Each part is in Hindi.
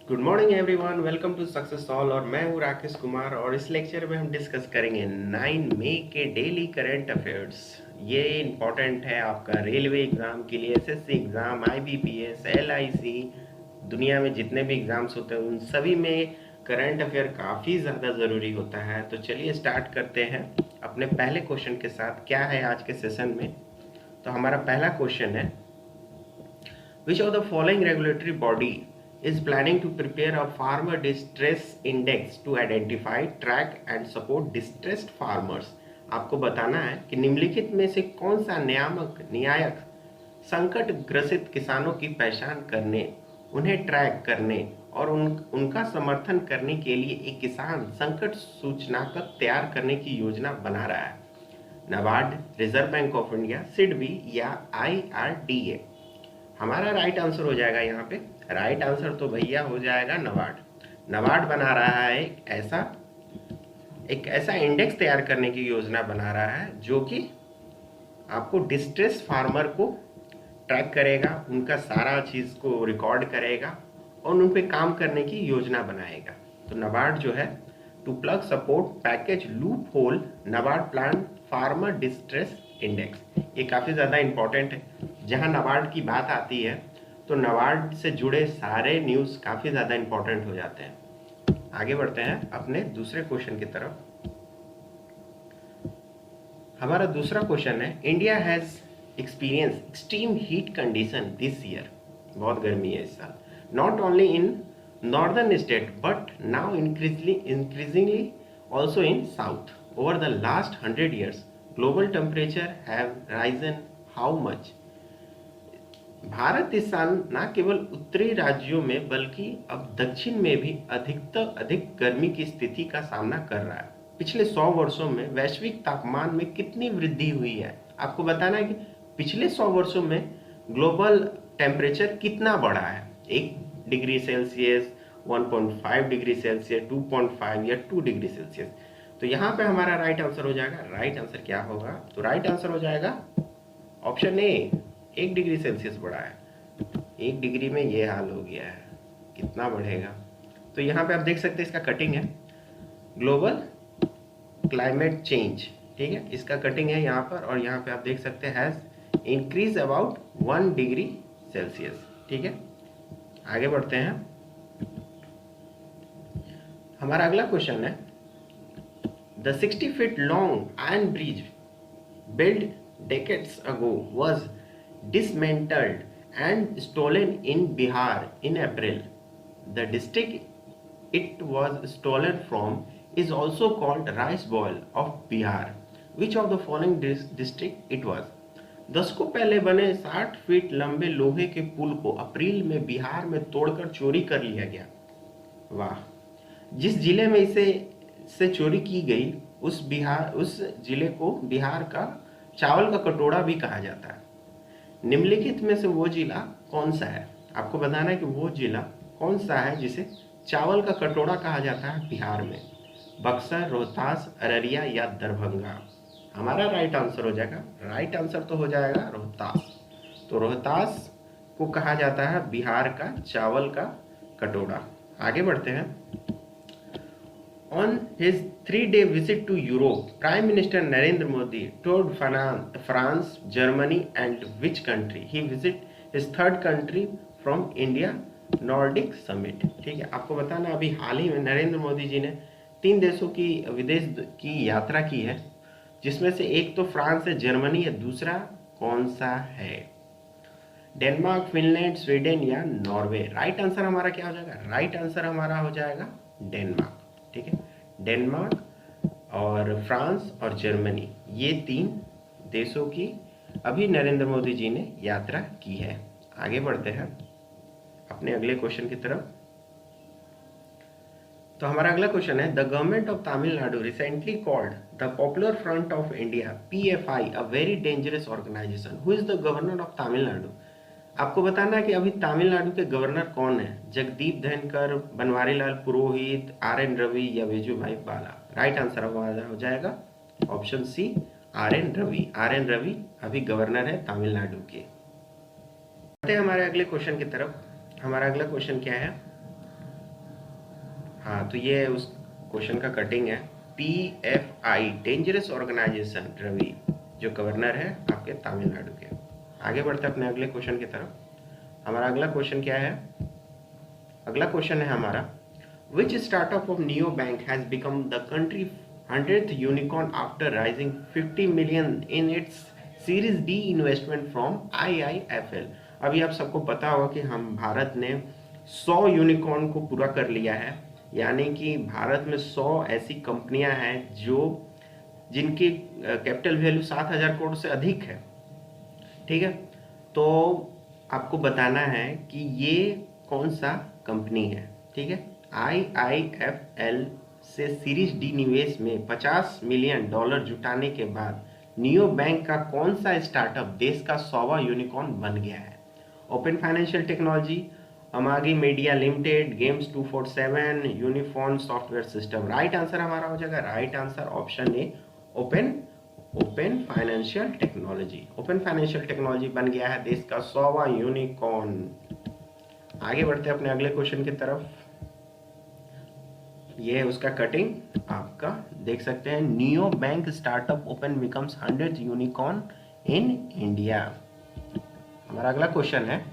Good morning everyone, welcome to Success All. और मैं हूँ राकेश कुमार और इस लेक्चर में हम डिस्कस करेंगे 9 मई के डेली करंट अफेयर्स। ये इम्पॉर्टेंट है आपका रेलवे एग्ज़ाम के लिए, एसएससी एग्ज़ाम, आईबीपीएस, एलआईसी, दुनिया में जितने भी एग्ज़ाम्स होते हैं उन सभी में करंट अफेयर काफ़ी ज़्यादा ज़रूरी होता है। तो चलिए स्टार्ट करते हैं अपने पहले क्वेश्चन के साथ। क्या है आज के सेशन में? तो हमारा पहला क्वेश्चन है, which of the following regulatory body is planning to prepare a farmer distress index to identify, track and support distressed farmers। आपको बताना है कि निम्नलिखित में से कौन सा न्यायक संकट ग्रसित किसानों की पहचान करने, उन्हें ट्रैक करने और उनका समर्थन करने के लिए एक किसान संकट सूचनांकन तैयार करने की योजना बना रहा है। NABARD, reserve bank of India, SIDBI या IRDA। हमारा राइट आंसर हो जाएगा यहाँ पे, राइट आंसर तो भैया हो जाएगा नबार्ड। नबार्ड बना रहा है एक ऐसा इंडेक्स तैयार करने की योजना बना रहा है जो कि आपको डिस्ट्रेस फार्मर को ट्रैक करेगा, उनका सारा चीज़ को रिकॉर्ड करेगा और उन पे काम करने की योजना बनाएगा। तो नबार्ड जो है, to plug support package loophole NABARD plan farmer distress index, ये काफ़ी ज़्यादा इम्पॉर्टेंट है। जहाँ नबार्ड की बात आती है तो नबार्ड से जुड़े सारे न्यूज़ काफ़ी ज़्यादा इम्पॉर्टेंट हो जाते हैं। आगे बढ़ते हैं अपने दूसरे क्वेश्चन की तरफ। हमारा दूसरा क्वेश्चन है, India has experience extreme heat condition this year. बहुत गर्मी है इस साल। Not only in northern state but now increasingly also in south. Over the last 100 years global temperature have Ryzen how much. Bharat इस साल न केवल उत्तरी राज्यों में बल्कि अब दक्षिण में भी अधिक गर्मी की स्थिति का सामना कर रहा है। पिछले 100 वर्षों में वैश्विक तापमान में कितनी वृद्धि हुई है? आपको बताना है कि पिछले 100 वर्षों में ग्लोबल टेम्परेचर कितना बढ़ा है। 1 डिग्री सेल्सियस, 1.5 डिग्री सेल्सियस, 2.5 या 2 डिग्री सेल्सियस। तो यहाँ पे हमारा राइट आंसर हो जाएगा, राइट आंसर क्या होगा? तो राइट आंसर हो जाएगा ऑप्शन ए, 1 डिग्री सेल्सियस बढ़ा है। 1 डिग्री में ये हाल हो गया है, कितना बढ़ेगा? तो यहाँ पे आप देख सकते हैं इसका कटिंग है, ग्लोबल क्लाइमेट चेंज, ठीक है, इसका कटिंग है यहाँ पर। और यहाँ पे आप देख सकते हैं has increase about 1 degree Celsius, ठीक है। आगे बढ़ते हैं। हमारा अगला क्वेश्चन है, the 60 feet long iron bridge built decades ago was dismantled and stolen in Bihar in April. The district it was stolen from is also called Rice Bowl of Bihar. Which of the following district it was? दशकों पहले बने 60 फीट लंबे लोहे के पुल को अप्रैल में बिहार में तोड़कर चोरी कर लिया गया। वाह! जिस जिले में इसे से चोरी की गई उस जिले को बिहार का चावल का कटोरा भी कहा जाता है। निम्नलिखित में से वो जिला कौन सा है? आपको बताना है कि वो जिला कौन सा है जिसे चावल का कटोरा कहा जाता है बिहार में। बक्सर, रोहतास, अररिया या दरभंगा। हमारा राइट आंसर हो जाएगा, राइट आंसर तो हो जाएगा रोहतास। तो रोहतास को कहा जाता है बिहार का चावल का कटोरा। आगे बढ़ते हैं। On his 3-day visit to Europe, Prime Minister Narendra Modi toured France, Germany and which country? He visited his third country from India Nordic Summit। ठीक है, आपको बताना अभी हाल ही में नरेंद्र मोदी जी ने 3 देशों की विदेश की यात्रा की है, जिसमें से एक तो फ्रांस है, जर्मनी है, दूसरा कौन सा है? डेनमार्क, फिनलैंड, स्वीडन या नॉर्वे। राइट आंसर हमारा क्या हो जाएगा? राइट आंसर हमारा हो जाएगा डेनमार्क, ठीक है। डेनमार्क और फ्रांस और जर्मनी, ये 3 देशों की अभी नरेंद्र मोदी जी ने यात्रा की है। आगे बढ़ते हैं अपने अगले क्वेश्चन की तरफ। तो हमारा अगला क्वेश्चन है, the government of Tamil Nadu recently called the Popular Front of India PFI a very dangerous organisation. Who is the governor of Tamil Nadu? आपको बताना है कि अभी तमिलनाडु के गवर्नर कौन है? जगदीप धनखड़, बनवारीलाल पुरोहित, RN रवि या वेजुभाई वाला। राइट आंसर हमारा हो जाएगा option C, RN Ravi. RN Ravi अभी गवर्नर है तमिलनाडु के। बढ़ते हैं हमारे अगले क्वेश्चन की तरफ। हमारा अगला क्वेश्चन क्या है? हाँ, तो ये उस क्वेश्चन का कटिंग है। PFI डेंजरस ऑर्गेनाइजेशन, रवि जो गवर्नर है आपके तमिलनाडु के। आगे बढ़ते हैं अपने अगले क्वेश्चन की तरफ। हमारा अगला क्वेश्चन क्या है? अगला क्वेश्चन है हमारा, which startup of neo bank has become the country 100th unicorn after rising 50 million in its series D investment from IIFL। अभी आप सबको पता होगा कि हम भारत ने 100 यूनिकॉर्न को पूरा कर लिया है, यानी कि भारत में 100 ऐसी कंपनियां हैं जो जिनकी कैपिटल वैल्यू 7,000 करोड़ से अधिक है। ठीक है, तो आपको बताना है कि ये कौन सा कंपनी है। ठीक है, IIFL से सीरीज डी निवेश में $50 मिलियन जुटाने के बाद नियो बैंक का कौन सा स्टार्टअप देश का 100वां यूनिकॉर्न बन गया है? Open financial technology, Amagi media limited, games 247, uniform software system. Right answer हमारा हो जाएगा, right answer option A, open financial technology. Open financial technology बन गया है देश का 100वां यूनिकॉर्न। आगे बढ़ते हैं अपने अगले क्वेश्चन की तरफ। ये है उसका कटिंग, आपका देख सकते हैं। Neo bank startup open becomes 100th unicorn in India. हमारा अगला क्वेश्चन है,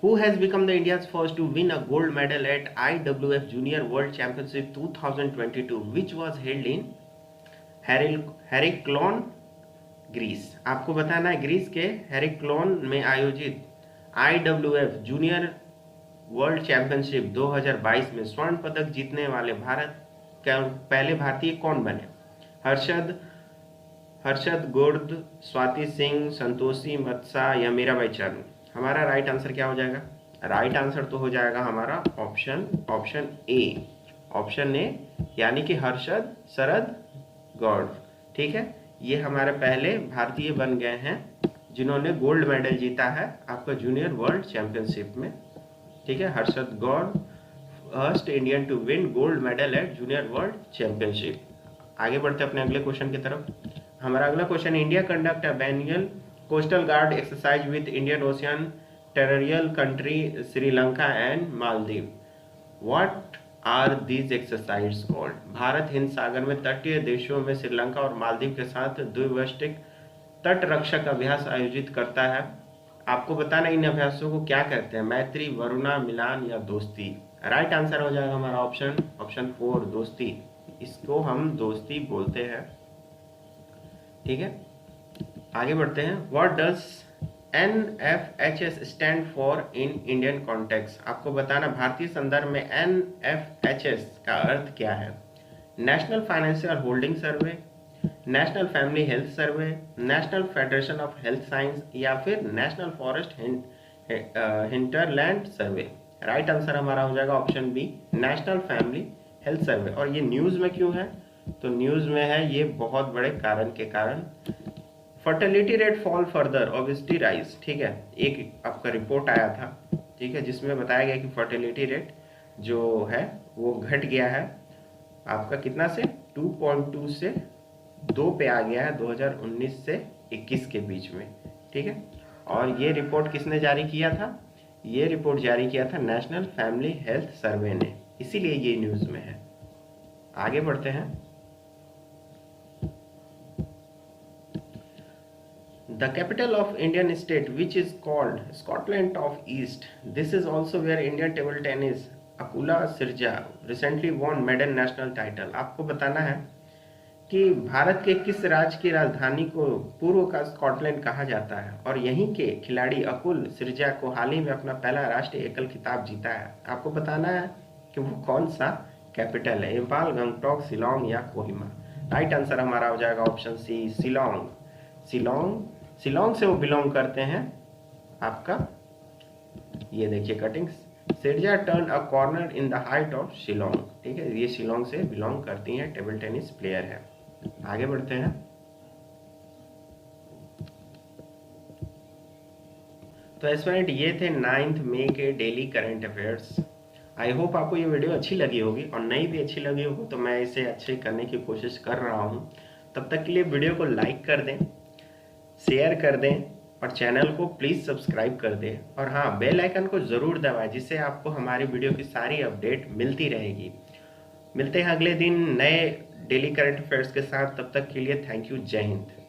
Who has become the India's first to win a gold medal at IWF Junior World Championship 2022, which was held in Heraklion, Greece? आपको बताना है ग्रीस के हेरेक्लोन में आयोजित IWF जूनियर वर्ल्ड चैंपियनशिप 2022 में स्वर्ण पदक जीतने वाले भारत के पहले भारतीय कौन बने? हर्षद गुर्द, स्वाति सिंह, संतोषी मत्सा या मीराबाई चानू? हमारा राइट आंसर क्या हो जाएगा? राइट आंसर तो हो जाएगा हमारा ऑप्शन ए, यानी कि हर्षद शरद गौड़। ठीक है, ये हमारे पहले भारतीय बन गए हैं जिन्होंने गोल्ड मेडल जीता है आपका जूनियर वर्ल्ड चैंपियनशिप में। ठीक है, Harshad Gaur, first Indian to win gold medal at junior world championship. आगे बढ़ते हैं अपने अगले क्वेश्चन की तरफ। हमारा अगला question, India conduct a biennial coastal guard exercise with Indian ocean territorial country Sri Lanka and Maldives. What are these exercise called? Bharat Hind सागर में तटीय देशों में श्रीलंका और मालदीव के साथ द्विवार्षिक तट रक्षक अभ्यास आयोजित करता है। आपको बताना इन अभ्यासों को क्या कहते हैं? मैत्री, वरुणा, मिलान या दोस्ती? राइट आंसर हो जाएगा हमारा ऑप्शन 4, दोस्ती। इसको हम दोस्ती बोलते हैं। ठीक है, आगे बढ़ते हैं। What does NFHS stand for in Indian context? आपको बताना भारतीय संदर्भ में NFHS का अर्थ क्या है? National financial holding survey, national family health survey, national federation of health science या फिर national forest hinterland survey? Right answer हमारा हो जाएगा option B, national family health survey. और ये न्यूज़ में क्यों है? तो न्यूज़ में है ये बहुत बड़े कारण के कारण। Fertility rate fall further, obesity rise. ठीक है, एक आपका रिपोर्ट आया था, ठीक है, जिसमें बताया गया कि फर्टिलिटी रेट जो है वो घट गया है आपका कितना से 2.2 से 2 पे आ गया है 2019 से 21 के बीच में। ठीक है, और ये रिपोर्ट किसने जारी किया था? ये रिपोर्ट जारी किया था नेशनल फैमिली हेल्थ सर्वे ने, इसीलिए ये न्यूज़ में है। आगे बढ़ते हैं। The capital of Indian state, which is called Scotland of East, this is also where Indian table tennis Akula Sirja recently won maiden national title। आपको बताना है कि भारत के किस राज्य की राजधानी को पूर्व का स्कॉटलैंड कहा जाता है, और यहीं के खिलाड़ी अकुल सिरजा को हाल ही में अपना पहला राष्ट्रीय एकल खिताब जीता है। आपको बताना है कि वो कौन सा कैपिटल है, इम्फाल, गंगटोक, शिलोंग या कोहिमा? राइट आंसर हमारा हो जाएगा ऑप्शन सी, शिलोंग। शिलोंग से वो बिलोंग करते हैं आपका, ये देखिए कटिंग, सिरजा turn a corner in the height of Shillong. ठीक है, ये शिलोंग से बिलोंग करती हैं, टेबल टेनिस प्लेयर है। आगे बढ़ते हैं। तो एस्पिरेंट, ये थे 9 मई के daily current affairs. I hope आपको ये वीडियो अच्छी लगी होगी, और नहीं भी अच्छी लगी होगी तो मैं इसे अच्छे करने की कोशिश कर रहा हूँ। तब तक के लिए वीडियो को लाइक कर दें, शेयर कर दें, और चैनल को प्लीज़ सब्सक्राइब कर दें और हाँ, बेल आइकन को ज़रूर दबाएं, जिससे आपको हमारी वीडियो की सारी अपडेट मिलती रहेगी। मिलते हैं अगले दिन नए डेली करंट अफेयर्स के साथ। तब तक के लिए थैंक यू। जय हिंद।